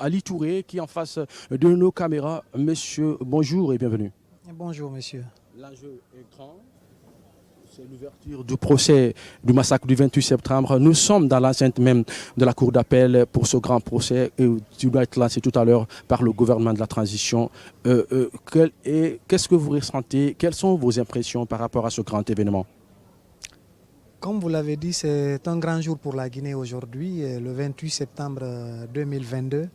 Ali Touré qui est en face de nos caméras. Monsieur, bonjour et bienvenue. Bonjour, monsieur. L'enjeu est grand. C'est l'ouverture du procès du massacre du 28 septembre. Nous sommes dans l'enceinte même de la cour d'appel pour ce grand procès qui doit être lancé tout à l'heure par le gouvernement de la transition. Qu'est-ce que vous ressentez? Quelles sont vos impressions par rapport à ce grand événement? Comme vous l'avez dit, c'est un grand jour pour la Guinée aujourd'hui, le 28 septembre 2022.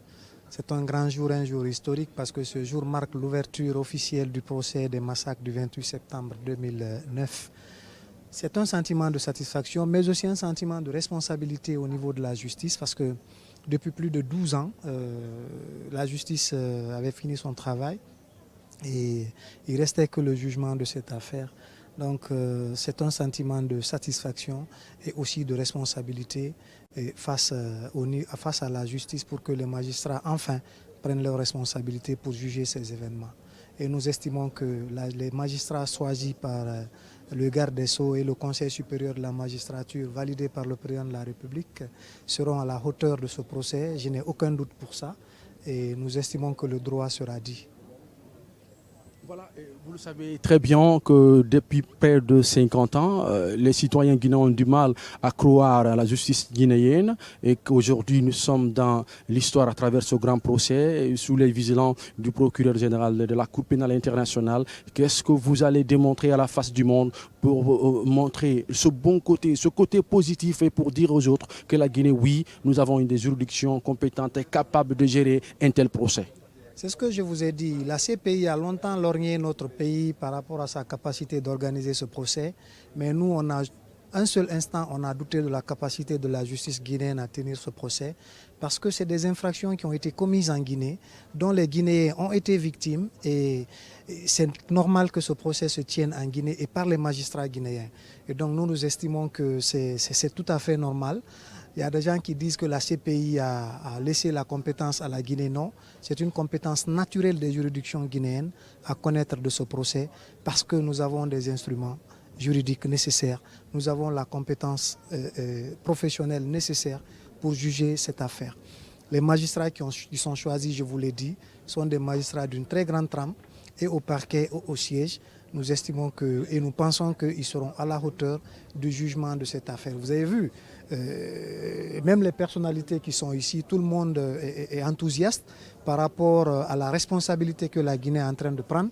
C'est un grand jour, un jour historique parce que ce jour marque l'ouverture officielle du procès des massacres du 28 septembre 2009. C'est un sentiment de satisfaction, mais aussi un sentiment de responsabilité au niveau de la justice parce que depuis plus de 12 ans, la justice avait fini son travail et il ne restait que le jugement de cette affaire. Donc c'est un sentiment de satisfaction et aussi de responsabilité face à la justice pour que les magistrats enfin prennent leurs responsabilités pour juger ces événements. Et nous estimons que les magistrats choisis par le garde des Sceaux et le Conseil supérieur de la magistrature, validés par le président de la République, seront à la hauteur de ce procès. Je n'ai aucun doute pour ça et nous estimons que le droit sera dit. Voilà, vous le savez très bien que depuis près de 50 ans, les citoyens guinéens ont du mal à croire à la justice guinéenne et qu'aujourd'hui nous sommes dans l'histoire à travers ce grand procès sous les vigilants du procureur général de la Cour pénale internationale. Qu'est-ce que vous allez démontrer à la face du monde pour montrer ce bon côté, ce côté positif et pour dire aux autres que la Guinée, oui, nous avons une des juridictions compétentes et capables de gérer un tel procès? C'est ce que je vous ai dit. La CPI a longtemps lorgné notre pays par rapport à sa capacité d'organiser ce procès. Mais nous, un seul instant, on a douté de la capacité de la justice guinéenne à tenir ce procès. Parce que c'est des infractions qui ont été commises en Guinée, dont les Guinéens ont été victimes. Et c'est normal que ce procès se tienne en Guinée et par les magistrats guinéens. Et donc nous estimons que c'est tout à fait normal. Il y a des gens qui disent que la CPI a laissé la compétence à la Guinée. Non, c'est une compétence naturelle des juridictions guinéennes à connaître de ce procès parce que nous avons des instruments juridiques nécessaires. Nous avons la compétence professionnelle nécessaire pour juger cette affaire. Les magistrats qui sont choisis, je vous l'ai dit, sont des magistrats d'une très grande trempe et au parquet, au siège. Nous estimons et nous pensons qu'ils seront à la hauteur du jugement de cette affaire. Vous avez vu, même les personnalités qui sont ici, tout le monde est enthousiaste par rapport à la responsabilité que la Guinée est en train de prendre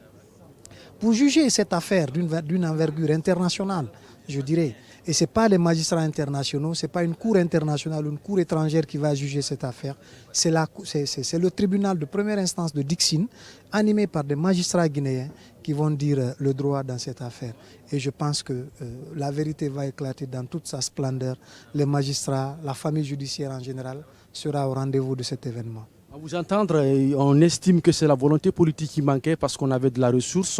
pour juger cette affaire d'une envergure internationale, je dirais. Et ce n'est pas les magistrats internationaux, ce n'est pas une cour internationale ou une cour étrangère qui va juger cette affaire. C'est le tribunal de première instance de Dixine, animé par des magistrats guinéens qui vont dire le droit dans cette affaire. Et je pense que la vérité va éclater dans toute sa splendeur. Les magistrats, la famille judiciaire en général, sera au rendez-vous de cet événement. À vous entendre, on estime que c'est la volonté politique qui manquait parce qu'on avait de la ressource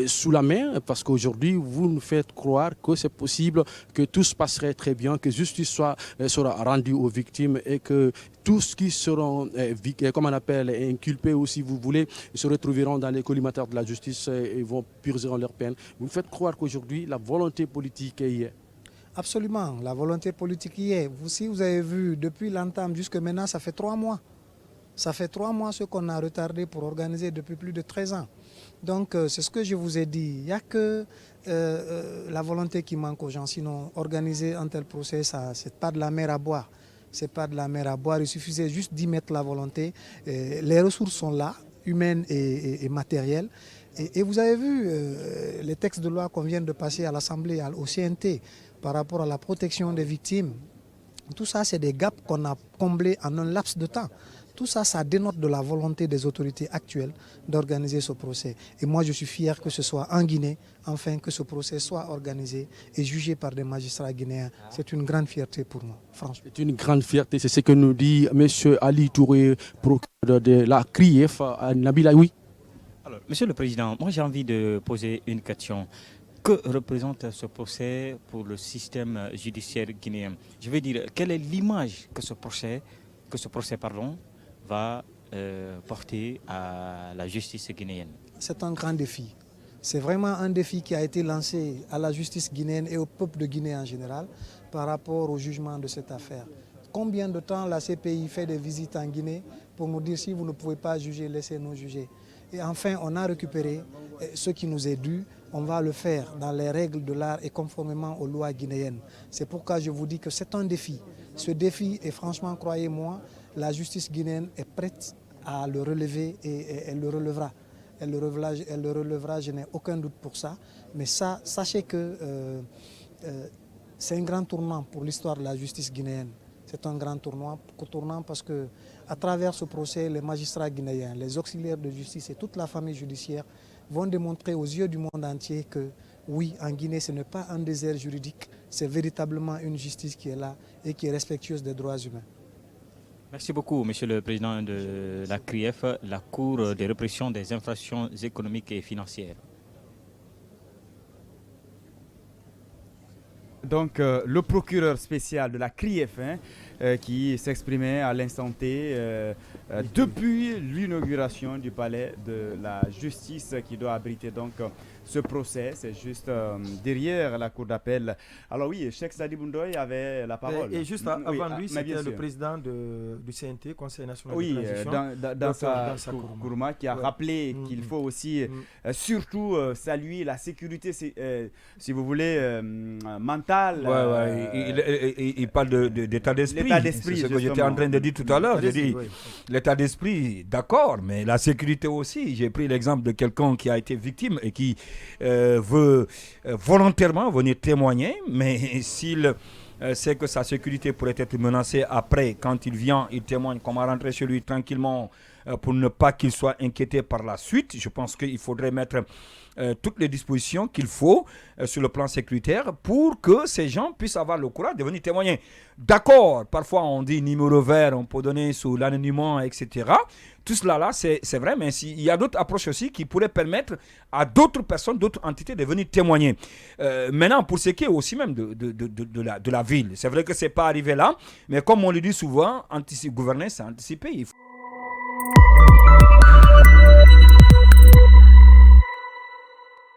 sous la main, parce qu'aujourd'hui, vous nous faites croire que c'est possible, que tout se passerait très bien, que justice sera rendue aux victimes et que tous qui seront, comme on appelle, inculpés ou si vous voulez, se retrouveront dans les collimateurs de la justice et vont purger leur peine. Vous nous faites croire qu'aujourd'hui, la volonté politique y est. Absolument, la volonté politique y est. Si vous avez vu, depuis l'entame jusque maintenant, ça fait 3 mois. Ça fait 3 mois ce qu'on a retardé pour organiser depuis plus de 13 ans. Donc c'est ce que je vous ai dit. Il n'y a que la volonté qui manque aux gens. Sinon, organiser un tel procès, ce n'est pas de la mer à boire. C'est pas de la mer à boire. Il suffisait juste d'y mettre la volonté. Les ressources sont là, humaines et matérielles. Et vous avez vu les textes de loi qu'on vient de passer à l'Assemblée, au CNT, par rapport à la protection des victimes. Tout ça, c'est des gaps qu'on a comblés en un laps de temps. Tout ça, ça dénote de la volonté des autorités actuelles d'organiser ce procès. Et moi, je suis fier que ce soit en Guinée, enfin, que ce procès soit organisé et jugé par des magistrats guinéens. C'est une grande fierté pour moi, franchement. C'est une grande fierté, c'est ce que nous dit M. Ali Touré, procureur de la CRIEF, à Nabila. Oui. Alors, Monsieur le Président, moi j'ai envie de poser une question. Que représente ce procès pour le système judiciaire guinéen? Je veux dire, quelle est l'image que ce procès va porter à la justice guinéenne? C'est un grand défi. C'est vraiment un défi qui a été lancé à la justice guinéenne et au peuple de Guinée en général par rapport au jugement de cette affaire. combien de temps la CPI fait des visites en Guinée pour nous dire si vous ne pouvez pas juger, laissez-nous juger. Et enfin, on a récupéré ce qui nous est dû. On va le faire dans les règles de l'art et conformément aux lois guinéennes. C'est pourquoi je vous dis que c'est un défi. Ce défi, et franchement, croyez-moi, la justice guinéenne est prête à le relever et elle le relèvera. Elle le relèvera, je n'ai aucun doute pour ça. Mais ça, sachez que c'est un grand tournant pour l'histoire de la justice guinéenne. C'est un grand tournant parce que à travers ce procès, les magistrats guinéens, les auxiliaires de justice et toute la famille judiciaire vont démontrer aux yeux du monde entier que oui, en Guinée, ce n'est pas un désert juridique, c'est véritablement une justice qui est là et qui est respectueuse des droits humains. Merci beaucoup, Monsieur le Président de la CRIEF, la Cour de répression des infractions économiques et financières. Donc, le procureur spécial de la CRIEF qui s'exprimait à l'instant T depuis l'inauguration du palais de la justice qui doit abriter donc ce procès. C'est juste derrière la cour d'appel. Alors oui, Cheikh Sadi Boundoy avait la parole. Et juste avant lui, c'était le président du CNT, Conseil national de transition. Dans sa Kourouma, qui a rappelé qu'il faut aussi surtout saluer la sécurité, si vous voulez, mentale. Il parle d'état d'esprit. C'est ce que j'étais en train de dire tout à l'heure. J'ai dit l'état d'esprit, d'accord, mais la sécurité aussi. J'ai pris l'exemple de quelqu'un qui a été victime et qui veut volontairement venir témoigner, mais s'il sait que sa sécurité pourrait être menacée après, quand il vient, il témoigne comment rentrer chez lui tranquillement pour ne pas qu'il soit inquiété par la suite. Je pense qu'il faudrait mettre toutes les dispositions qu'il faut sur le plan sécuritaire pour que ces gens puissent avoir le courage de venir témoigner. D'accord, parfois on dit numéro vert, on peut donner sous l'anonymat, etc. Tout cela là, c'est vrai, mais il y a d'autres approches aussi qui pourraient permettre à d'autres personnes, d'autres entités de venir témoigner. Maintenant, pour ce qui est aussi même de la ville, c'est vrai que ce n'est pas arrivé là, mais comme on le dit souvent, gouverner, c'est anticiper. Il faut